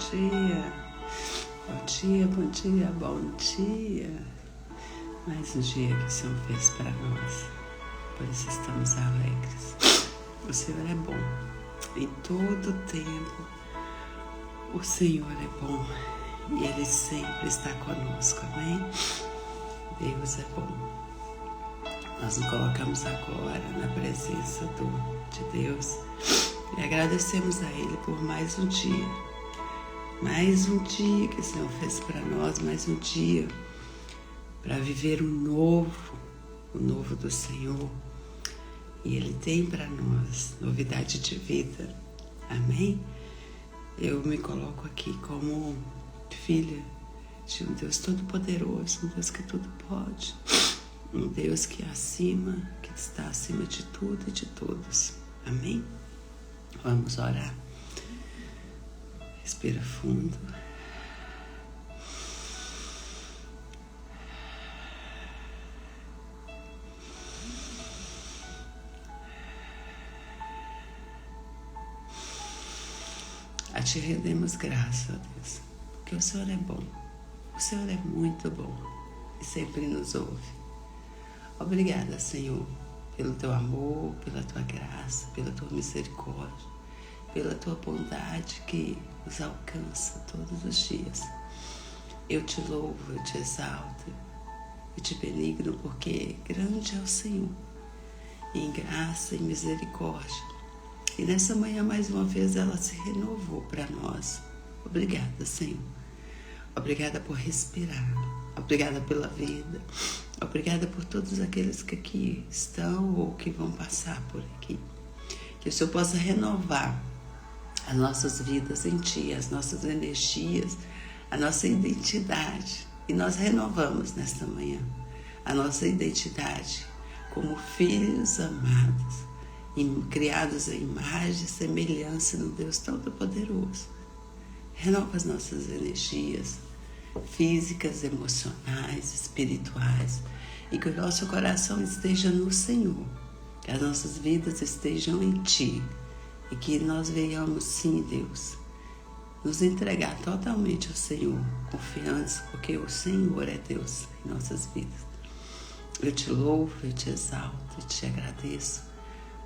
dia. Bom dia, bom dia, bom dia. Mais um dia que o Senhor fez para nós, por isso estamos alegres. O Senhor é bom, em todo tempo o Senhor é bom e Ele sempre está conosco, amém? Deus é bom. Nós nos colocamos agora na presença de Deus e agradecemos a Ele por mais um dia. Mais um dia que o Senhor fez para nós, mais um dia para viver o novo do Senhor. E Ele tem para nós novidade de vida, amém? Eu me coloco aqui como filha de um Deus todo-poderoso, um Deus que tudo pode, um Deus que está acima de tudo e de todos, amém? Vamos orar. Respira fundo. A Te rendemos graça, ó Deus, porque o Senhor é bom. O Senhor é muito bom e sempre nos ouve. Obrigada, Senhor, pelo Teu amor, pela Tua graça, pela Tua misericórdia, pela Tua bondade que nos alcança todos os dias. Eu Te louvo, eu Te exalto, eu Te benigno, porque grande é o Senhor, em graça e misericórdia. E nessa manhã, mais uma vez, ela se renovou para nós. Obrigada, Senhor. Obrigada por respirar. Obrigada pela vida. Obrigada por todos aqueles que aqui estão ou que vão passar por aqui. Que o Senhor possa renovar as nossas vidas em Ti, as nossas energias, a nossa identidade. E nós renovamos nesta manhã a nossa identidade como filhos amados, criados à imagem e semelhança no Deus Todo-Poderoso. Renova as nossas energias físicas, emocionais, espirituais, e que o nosso coração esteja no Senhor, que as nossas vidas estejam em Ti, e que nós venhamos, sim, Deus, nos entregar totalmente ao Senhor, confiantes, porque o Senhor é Deus em nossas vidas. Eu Te louvo, eu Te exalto, eu Te agradeço,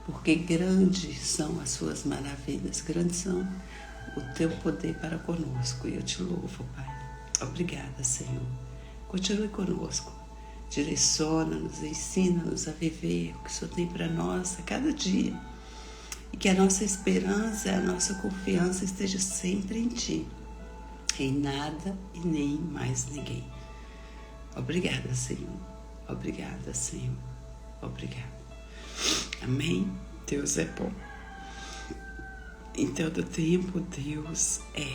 porque grandes são as Suas maravilhas, grandes são o Teu poder para conosco, e eu Te louvo, Pai. Obrigada, Senhor. Continue conosco, direciona-nos, ensina-nos a viver o que o Senhor tem para nós a cada dia, e que a nossa esperança, a nossa confiança esteja sempre em Ti, em nada e nem mais ninguém. Obrigada, Senhor. Obrigada, Senhor. Obrigada. Amém? Deus é bom. Em todo tempo, Deus é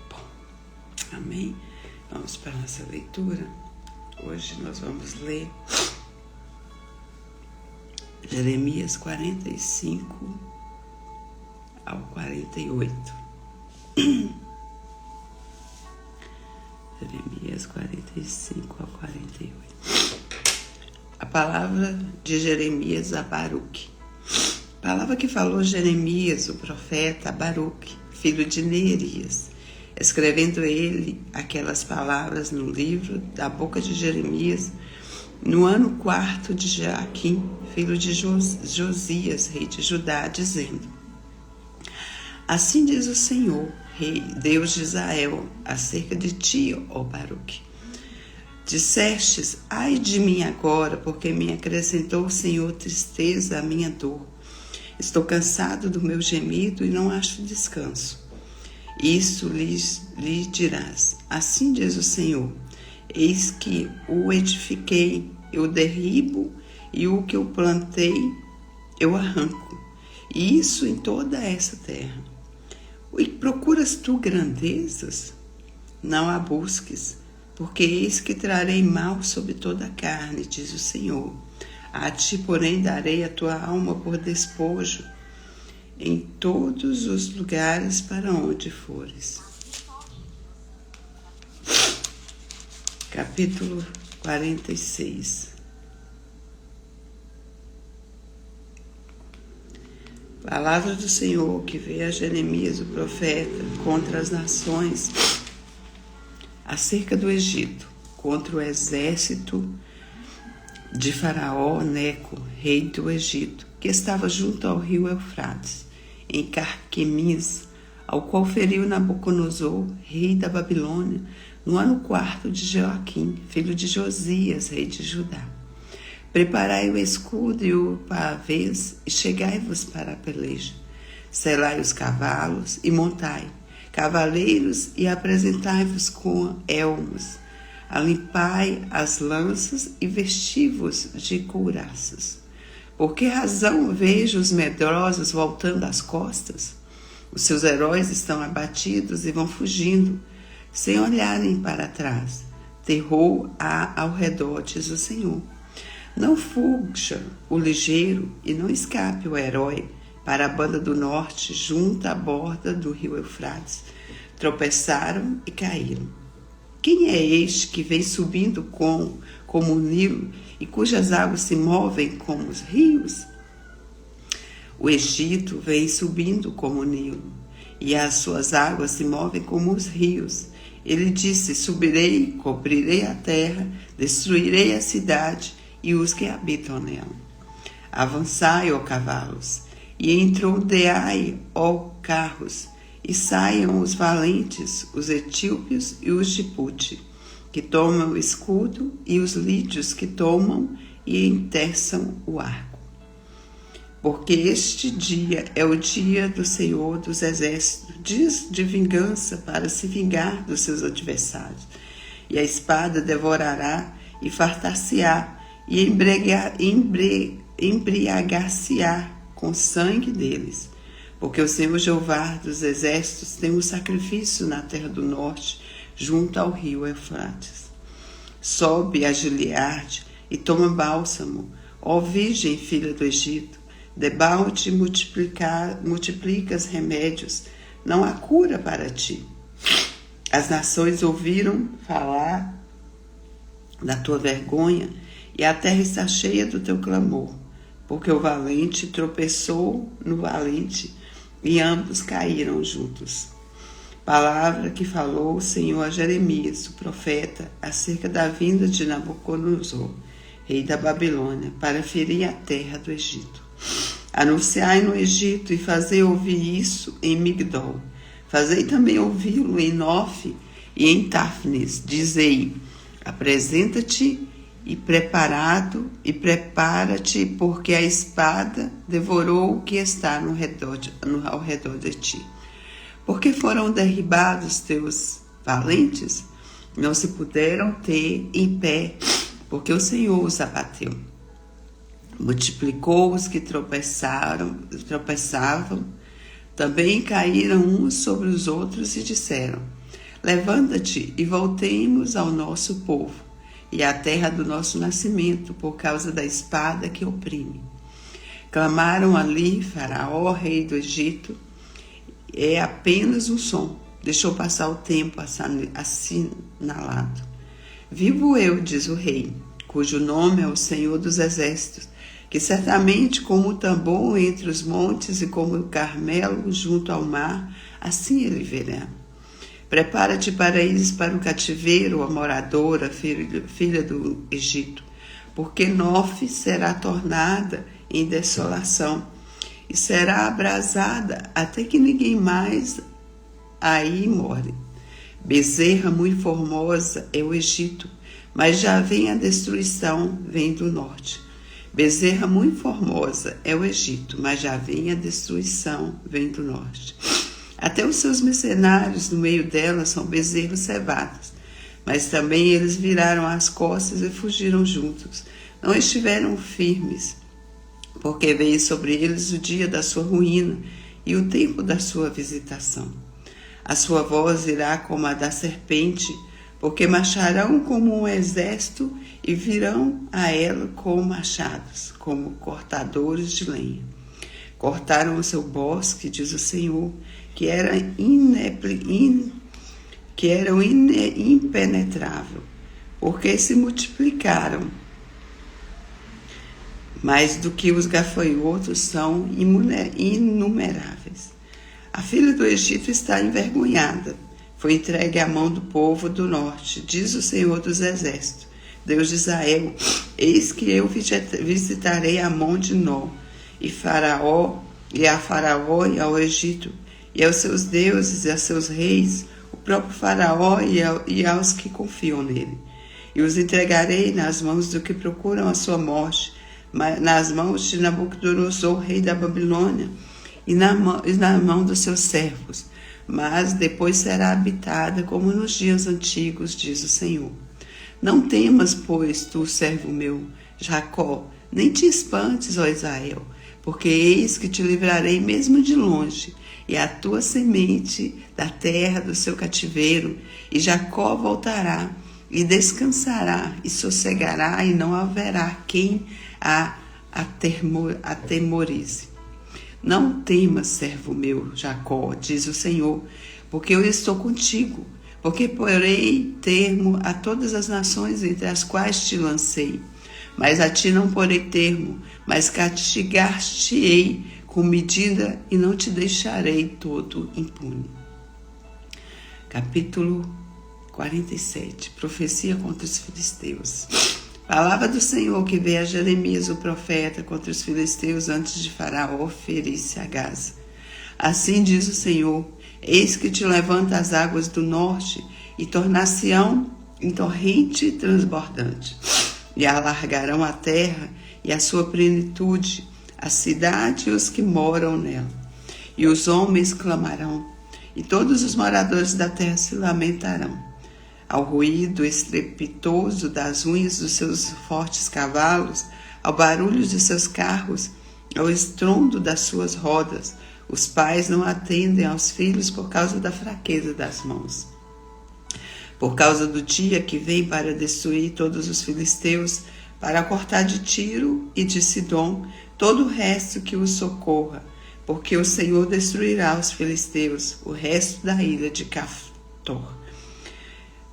bom. Amém? Vamos para a nossa leitura. Hoje nós vamos ler Jeremias 45 ao 48. Jeremias 45 ao 48. A palavra de Jeremias a Baruque. Palavra que falou Jeremias, o profeta, a Baruque, filho de Neerias, escrevendo ele aquelas palavras no livro da boca de Jeremias, no ano 4 de Joaquim, filho de Josias, rei de Judá, dizendo: Assim diz o Senhor, Rei, Deus de Israel, acerca de ti, ó Baruque. Dissestes: ai de mim agora, porque me acrescentou o Senhor tristeza à minha dor. Estou cansado do meu gemido e não acho descanso. Isso lhe dirás: assim diz o Senhor, eis que o edifiquei, eu derribo, e o que eu plantei, eu arranco. E isso em toda essa terra. E procuras tu grandezas? Não a busques, porque eis que trarei mal sobre toda a carne, diz o Senhor. A ti, porém, darei a tua alma por despojo em todos os lugares para onde fores. Capítulo 46. Palavra do Senhor que veio a Jeremias, o profeta, contra as nações, acerca do Egito, contra o exército de Faraó Neco, rei do Egito, que estava junto ao rio Eufrates, em Carquemis, ao qual feriu Nabucodonosor, rei da Babilônia, no ano 4 de Joaquim, filho de Josias, rei de Judá. Preparai o escudo e o pavês, e chegai-vos para a peleja. Selai os cavalos e montai, cavaleiros, e apresentai-vos com elmos. Alimpai as lanças e vesti-vos de couraças. Por que razão vejo os medrosos voltando as costas? Os seus heróis estão abatidos e vão fugindo, sem olharem para trás. Terror há ao redor, diz o Senhor. Não fuja o ligeiro e não escape o herói para a banda do norte, junto à borda do rio Eufrates. Tropeçaram e caíram. Quem é este que vem subindo como o Nilo e cujas águas se movem como os rios? O Egito vem subindo como o Nilo e as suas águas se movem como os rios. Ele disse: subirei, cobrirei a terra, destruirei a cidade e os que habitam nela. Avançai, ó cavalos, e entrondeai, ó carros, e saiam os valentes, os etíopes e os de Pute, que tomam o escudo, e os lídios que tomam e enteçam o arco. Porque este dia é o dia do Senhor dos Exércitos, dias de vingança para se vingar dos seus adversários. E a espada devorará e fartar-se-á, e embriagar-se-á com sangue deles. Porque o Senhor Jeová dos Exércitos tem um sacrifício na terra do norte, junto ao rio Eufrates. Sobe a Gileade e toma bálsamo, ó Virgem, filha do Egito. Debalde e multiplicas remédios, não há cura para ti. As nações ouviram falar da tua vergonha, e a terra está cheia do teu clamor, porque o valente tropeçou no valente, e ambos caíram juntos. Palavra que falou o Senhor a Jeremias, o profeta, acerca da vinda de Nabucodonosor, rei da Babilônia, para ferir a terra do Egito. Anunciai no Egito e fazei ouvir isso em Migdol. Fazei também ouvi-lo em Nof e em Táfnis. Dizei: apresenta-te e prepara-te, porque a espada devorou o que está ao redor de ti. Porque foram derribados teus valentes, não se puderam ter em pé, porque o Senhor os abateu. Multiplicou os que tropeçavam, também caíram uns sobre os outros e disseram: levanta-te e voltemos ao nosso povo e à terra do nosso nascimento, por causa da espada que oprime. Clamaram ali Faraó, rei do Egito, é apenas um som, deixou passar o tempo assinalado. Vivo eu, diz o rei, cujo nome é o Senhor dos Exércitos, que certamente como o tambor entre os montes e como o Carmelo junto ao mar, assim ele verá. Prepara-te para ires para o cativeiro, ó moradora, filha do Egito, porque Nof será tornada em desolação e será abrasada até que ninguém mais aí more. Bezerra muito formosa é o Egito, mas já vem a destruição, vem do norte. Bezerra muito formosa é o Egito, mas já vem a destruição, vem do norte. Até os seus mercenários no meio dela são bezerros cevados, mas também eles viraram as costas e fugiram juntos. Não estiveram firmes, porque veio sobre eles o dia da sua ruína e o tempo da sua visitação. A sua voz irá como a da serpente, porque marcharão como um exército e virão a ela com machados, como cortadores de lenha. Cortaram o seu bosque, diz o Senhor, que era impenetrável, porque se multiplicaram mais do que os gafanhotos são inumeráveis. A filha do Egito está envergonhada. Foi entregue à mão do povo do norte, diz o Senhor dos Exércitos, Deus de Israel. Eis que eu visitarei a mão de Nó, e a Faraó e ao Egito, e aos seus deuses e a seus reis, o próprio Faraó e aos que confiam nele. E os entregarei nas mãos do que procuram a sua morte, nas mãos de Nabucodonosor, rei da Babilônia, e na mão dos seus servos. Mas depois será habitada como nos dias antigos, diz o Senhor. Não temas, pois, tu, servo meu, Jacó, nem te espantes, ó Israel, porque eis que te livrarei mesmo de longe, e a tua semente da terra do seu cativeiro, e Jacó voltará, e descansará, e sossegará, e não haverá quem a atemorize. Não temas, servo meu, Jacó, diz o Senhor, porque eu estou contigo, porque porei termo a todas as nações entre as quais te lancei. Mas a ti não porei termo, mas castigar-te-ei com medida e não te deixarei todo impune. Capítulo 47. Profecia contra os filisteus. Palavra do Senhor que veio a Jeremias, o profeta, contra os filisteus antes de Faraó ferir-se a Gaza. Assim diz o Senhor: eis que te levanta as águas do norte e tornar-se-ão em torrente transbordante, e alargarão a terra e a sua plenitude, a cidade e os que moram nela. E os homens clamarão, e todos os moradores da terra se lamentarão. Ao ruído estrepitoso das unhas dos seus fortes cavalos, ao barulho de seus carros, ao estrondo das suas rodas, os pais não atendem aos filhos por causa da fraqueza das mãos. Por causa do dia que vem para destruir todos os filisteus, para cortar de Tiro e de Sidom todo o resto que os socorra, porque o Senhor destruirá os filisteus, o resto da ilha de Caftor.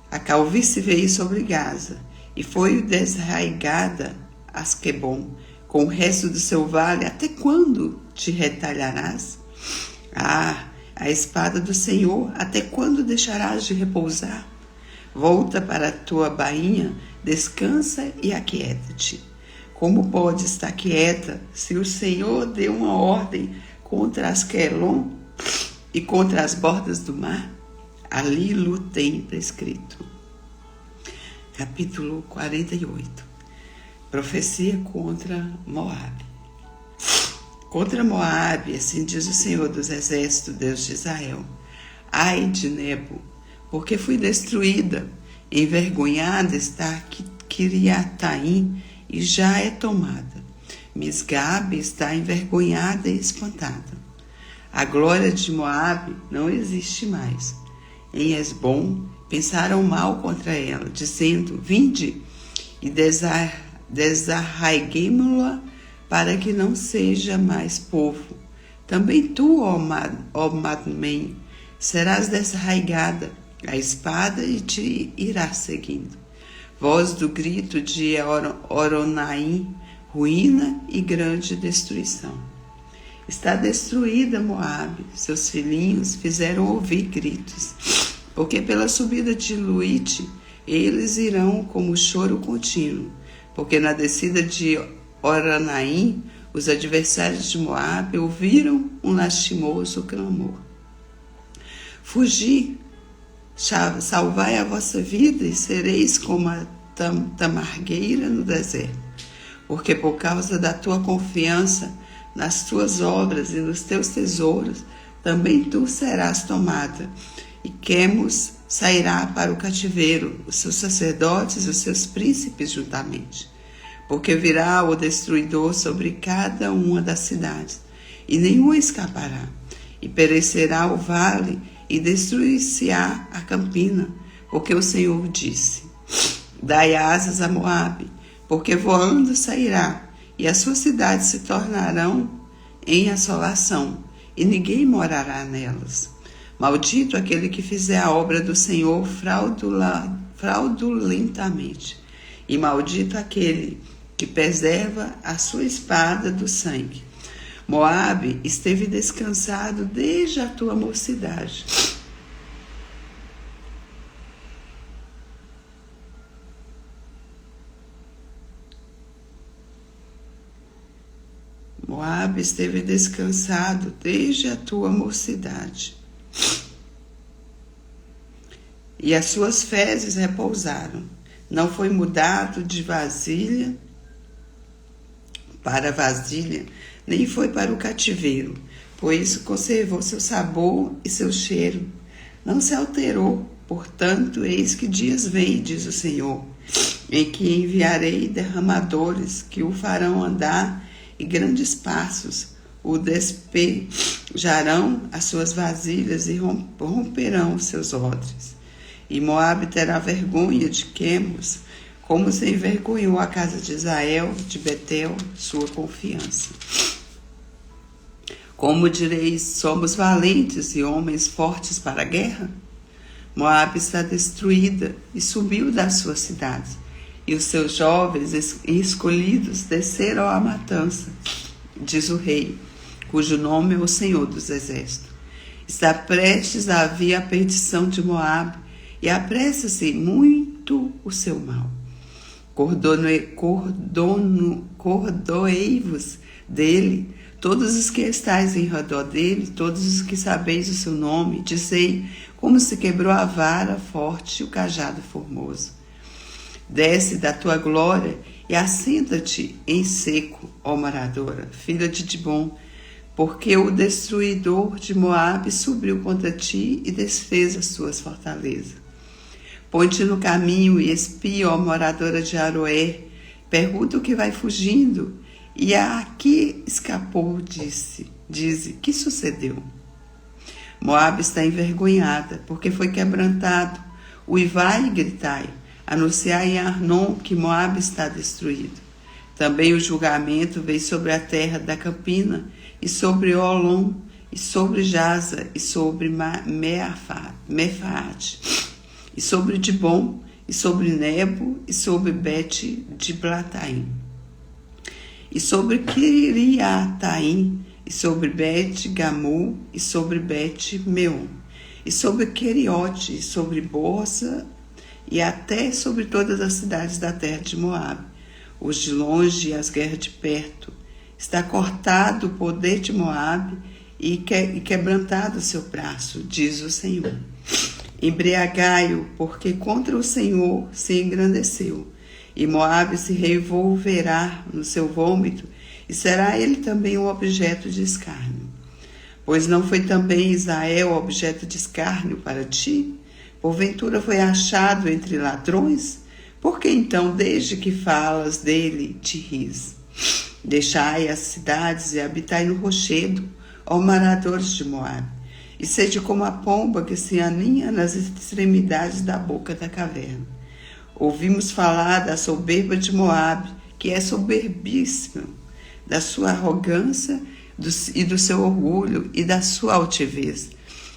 A calvície veio sobre Gaza, e foi desraigada Asquebom, com o resto do seu vale. Até quando te retalharás? Ah, a espada do Senhor, até quando deixarás de repousar? Volta para a tua bainha, descansa e aquieta-te. Como pode estar quieta se o Senhor deu uma ordem contra Asquelon e contra as bordas do mar? Ali Lu tem prescrito. Capítulo 48. Profecia contra Moabe. Contra Moabe, assim diz o Senhor dos Exércitos, Deus de Israel: ai de Nebo, porque fui destruída, envergonhada está Kiriataim e já é tomada. Misgabe está envergonhada e espantada. A glória de Moabe não existe mais. Em Esbom pensaram mal contra ela, dizendo: vinde e desarraiguemo-la para que não seja mais povo. Também tu, ó Madmen, serás desarraigada, a espada e te irá seguindo. Voz do grito de Oronaim, ruína e grande destruição. Está destruída Moabe, seus filhinhos fizeram ouvir gritos, porque pela subida de Luite eles irão como choro contínuo, porque na descida de Oronaim os adversários de Moabe ouviram um lastimoso clamor. Fugi, salvai a vossa vida e sereis como a tamargueira no deserto, porque por causa da tua confiança nas tuas obras e nos teus tesouros, também tu serás tomada, e Quemos sairá para o cativeiro, os seus sacerdotes e os seus príncipes juntamente. Porque virá o destruidor sobre cada uma das cidades, e nenhuma escapará, e perecerá o vale, e destruir-se-á a campina, porque o Senhor disse: dai asas a Moabe, porque voando sairá, e as suas cidades se tornarão em assolação, e ninguém morará nelas. Maldito aquele que fizer a obra do Senhor fraudulentamente, e maldito aquele que preserva a sua espada do sangue. Moabe esteve descansado desde a tua mocidade. Moabe esteve descansado desde a tua mocidade. E as suas fezes repousaram. Não foi mudado de vasilha para vasilha, nem foi para o cativeiro, pois conservou seu sabor e seu cheiro. Não se alterou, portanto, eis que dias vem, diz o Senhor, em que enviarei derramadores que o farão andar e grandes passos, o despejarão as suas vasilhas e romperão os seus odres. E Moabe terá vergonha de Quemos, como se envergonhou a casa de Israel, de Betel, sua confiança. Como direis, somos valentes e homens fortes para a guerra? Moabe está destruída e subiu das suas cidades, e os seus jovens escolhidos desceram à matança, diz o rei, cujo nome é o Senhor dos Exércitos. Está prestes a vir a perdição de Moabe, e apressa-se muito o seu mal. Cordoei-vos dele, todos os que estáis em redor dele, todos os que sabeis o seu nome, dizei como se quebrou a vara forte e o cajado formoso. Desce da tua glória e assenta-te em seco, ó moradora, filha de Dibom, porque o destruidor de Moabe subiu contra ti e desfez as suas fortalezas. Põe-te no caminho e espia, ó moradora de Aroé, pergunta o que vai fugindo, e a que escapou, dize, que sucedeu? Moabe está envergonhada, porque foi quebrantado. Uivai e gritai, anunciai em Arnon que Moabe está destruído. Também o julgamento veio sobre a terra da Campina, e sobre Olom, e sobre Jaza, e sobre Mefaate, e sobre Dibom, e sobre Nebo, e sobre Bet de Blataim, e sobre Kiriataim, e sobre Bet Gamul, e sobre Bet Meon, e sobre Queriote, e sobre Borza, e até sobre todas as cidades da terra de Moabe, os de longe e as guerras de perto. Está cortado o poder de Moabe e quebrantado o seu braço, diz o Senhor. Embriagai-o, porque contra o Senhor se engrandeceu, e Moabe se revolverá no seu vômito, e será ele também um objeto de escárnio. Pois não foi também Israel objeto de escárnio para ti? Porventura foi achado entre ladrões? Por que então, desde que falas dele, te ris? Deixai as cidades e habitai no rochedo, ó moradores de Moabe, e sede como a pomba que se aninha nas extremidades da boca da caverna. Ouvimos falar da soberba de Moabe, que é soberbíssima, da sua arrogância e do seu orgulho, e da sua altivez,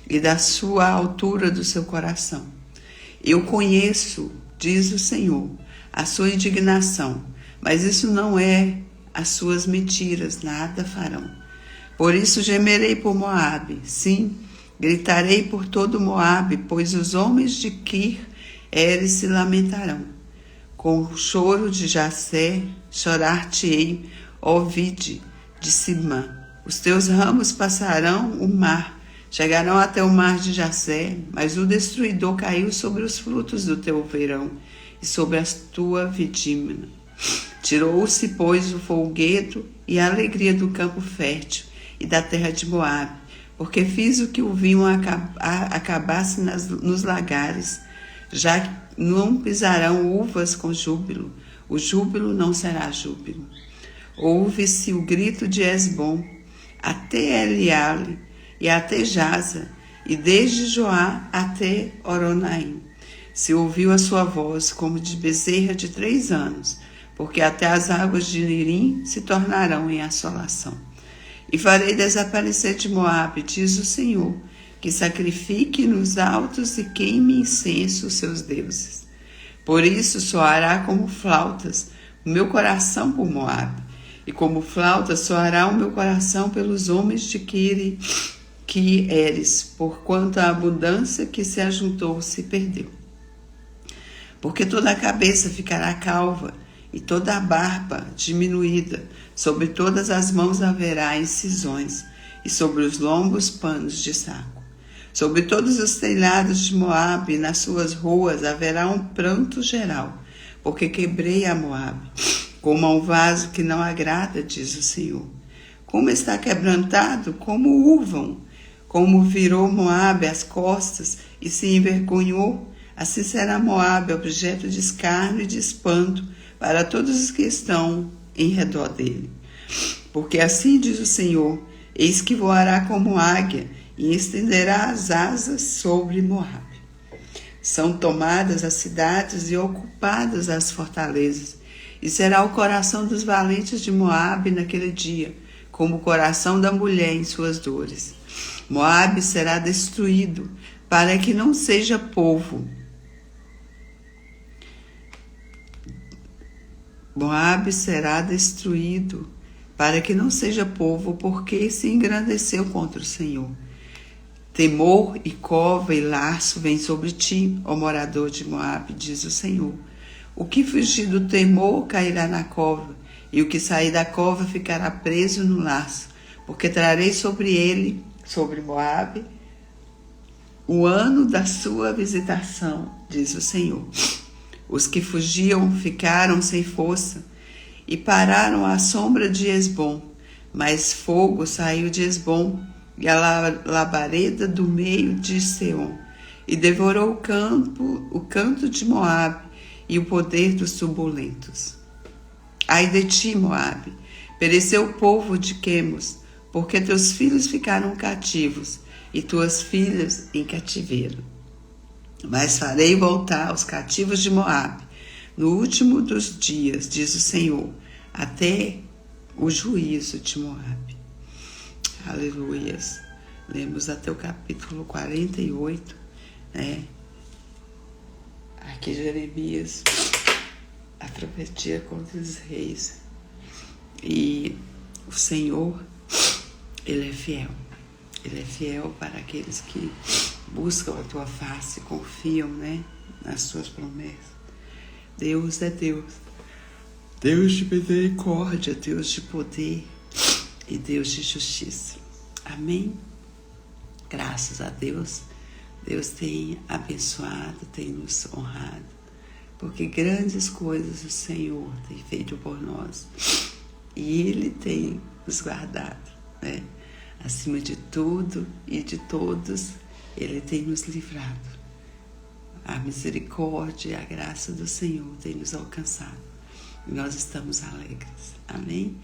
e da sua altura do seu coração. Eu conheço, diz o Senhor, a sua indignação, mas isso não é as suas mentiras, nada farão. Por isso gemerei por Moabe, sim, gritarei por todo Moabe, pois os homens de Kir Eres se lamentarão. Com o choro de Jacé, chorar-te-ei, ó vide de Simã. Os teus ramos passarão o mar, chegarão até o mar de Jacé, mas o destruidor caiu sobre os frutos do teu verão e sobre a tua vidímina. Tirou-se, pois, o folguedo e a alegria do campo fértil e da terra de Moabe, porque fiz o que o vinho acabasse nos lagares. Já não pisarão uvas com júbilo, o júbilo não será júbilo. Ouve-se o grito de Esbom, até Eliale e até Jaza, e desde Joá até Oronaim. Se ouviu a sua voz como de bezerra de 3 anos, porque até as águas de Nirim se tornarão em assolação. E farei desaparecer de Moabe, diz o Senhor, que sacrifique nos altos e queime incenso os seus deuses. Por isso soará como flautas, o meu coração por Moabe, e como flauta soará o meu coração pelos homens de Quireres, porquanto a abundância que se ajuntou se perdeu. Porque toda a cabeça ficará calva, e toda a barba diminuída, sobre todas as mãos haverá incisões, e sobre os lombos panos de saco. Sobre todos os telhados de Moabe, nas suas ruas, haverá um pranto geral, porque quebrei a Moabe, como a um vaso que não agrada, diz o Senhor. Como está quebrantado, como uvam, como virou Moabe as costas e se envergonhou, assim será Moabe objeto de escárnio e de espanto para todos os que estão em redor dele. Porque assim diz o Senhor, eis que voará como águia e estenderá as asas sobre Moabe. São tomadas as cidades e ocupadas as fortalezas, e será o coração dos valentes de Moabe naquele dia, como o coração da mulher em suas dores. Moabe será destruído, para que não seja povo. Moabe será destruído, para que não seja povo, porque se engrandeceu contra o Senhor. Temor e cova e laço vem sobre ti, ó morador de Moabe, diz o Senhor. O que fugir do temor cairá na cova, e o que sair da cova ficará preso no laço, porque trarei sobre ele, sobre Moabe, o ano da sua visitação, diz o Senhor. Os que fugiam ficaram sem força e pararam à sombra de Esbom, mas fogo saiu de Esbom e a labareda do meio de Seom, e devorou o canto de Moabe e o poder dos turbulentos. Ai de ti, Moabe, pereceu o povo de Quemos, porque teus filhos ficaram cativos e tuas filhas em cativeiro. Mas farei voltar os cativos de Moabe no último dos dias, diz o Senhor, até o juízo de Moabe. Aleluias. Lemos até o capítulo 48, né? Aqui Jeremias, a profetia contra os reis. E o Senhor, Ele é fiel. Ele é fiel para aqueles que buscam a tua face, confiam, né, nas tuas promessas. Deus é Deus. Deus de misericórdia, Deus de poder e Deus de justiça. Amém? Graças a Deus, Deus tem abençoado, tem nos honrado, porque grandes coisas o Senhor tem feito por nós e Ele tem nos guardado, né? Acima de tudo e de todos, Ele tem nos livrado. A misericórdia e a graça do Senhor tem nos alcançado. E nós estamos alegres. Amém?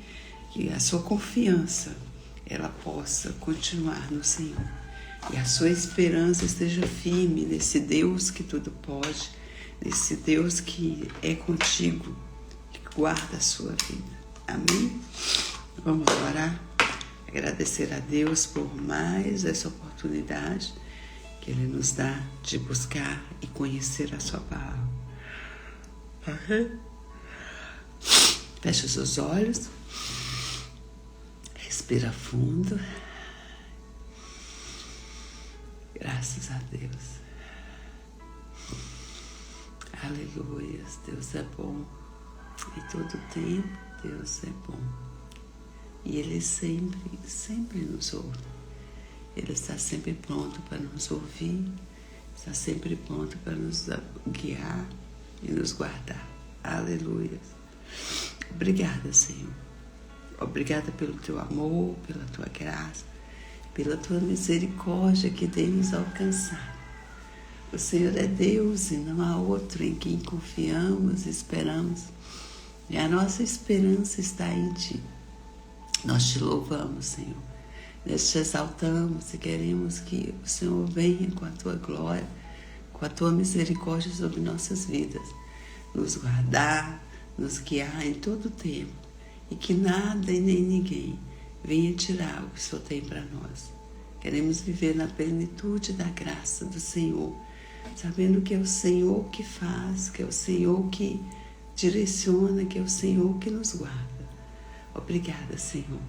Que a sua confiança, ela possa continuar no Senhor. E a sua esperança esteja firme nesse Deus que tudo pode, nesse Deus que é contigo, que guarda a sua vida. Amém? Vamos orar. Agradecer a Deus por mais essa oportunidade que Ele nos dá de buscar e conhecer a sua palavra. Feche os seus olhos, respira fundo. Graças a Deus. Aleluia. Deus é bom. Em todo tempo, Deus é bom. E Ele sempre nos ouve. Ele está sempre pronto para nos ouvir, está sempre pronto para nos guiar e nos guardar. Aleluia. Obrigada, Senhor. Obrigada pelo teu amor, pela tua graça, pela tua misericórdia que tem nos alcançado. O Senhor é Deus e não há outro em quem confiamos e esperamos. E a nossa esperança está em Ti. Nós Te louvamos, Senhor. Nós Te exaltamos e queremos que o Senhor venha com a Tua glória, com a Tua misericórdia sobre nossas vidas. Nos guardar, nos guiar em todo o tempo. E que nada e nem ninguém venha tirar o que o Senhor tem para nós. Queremos viver na plenitude da graça do Senhor, sabendo que é o Senhor que faz, que é o Senhor que direciona, que é o Senhor que nos guarda. Obrigada, Senhor.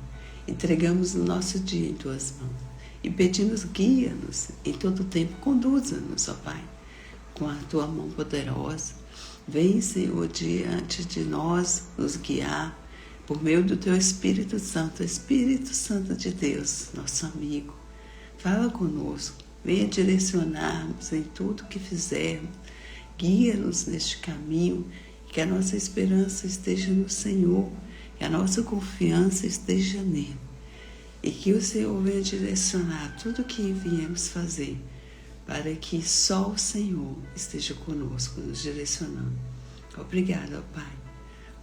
Entregamos o nosso dia em Tuas mãos e pedimos, guia-nos em todo o tempo, conduza-nos, ó Pai, com a Tua mão poderosa. Vem, Senhor, diante de nós, nos guiar por meio do Teu Espírito Santo de Deus, nosso amigo. Fala conosco, venha direcionar-nos em tudo que fizermos, guia-nos neste caminho, que a nossa esperança esteja no Senhor, que a nossa confiança esteja nele, e que o Senhor venha direcionar tudo o que viemos fazer, para que só o Senhor esteja conosco, nos direcionando. Obrigada, ó Pai.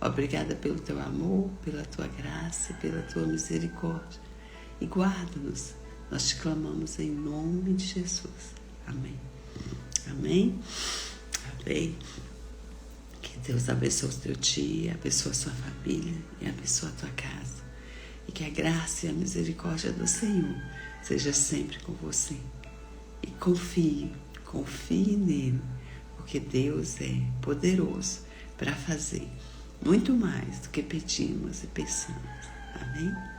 Obrigada pelo Teu amor, pela Tua graça, pela Tua misericórdia. E guarda-nos. Nós te clamamos em nome de Jesus. Amém. Amém. Amém. Que Deus abençoe o teu dia, abençoe a sua família e abençoe a tua casa. E que a graça e a misericórdia do Senhor seja sempre com você. E confie nele, porque Deus é poderoso para fazer muito mais do que pedimos e pensamos. Amém?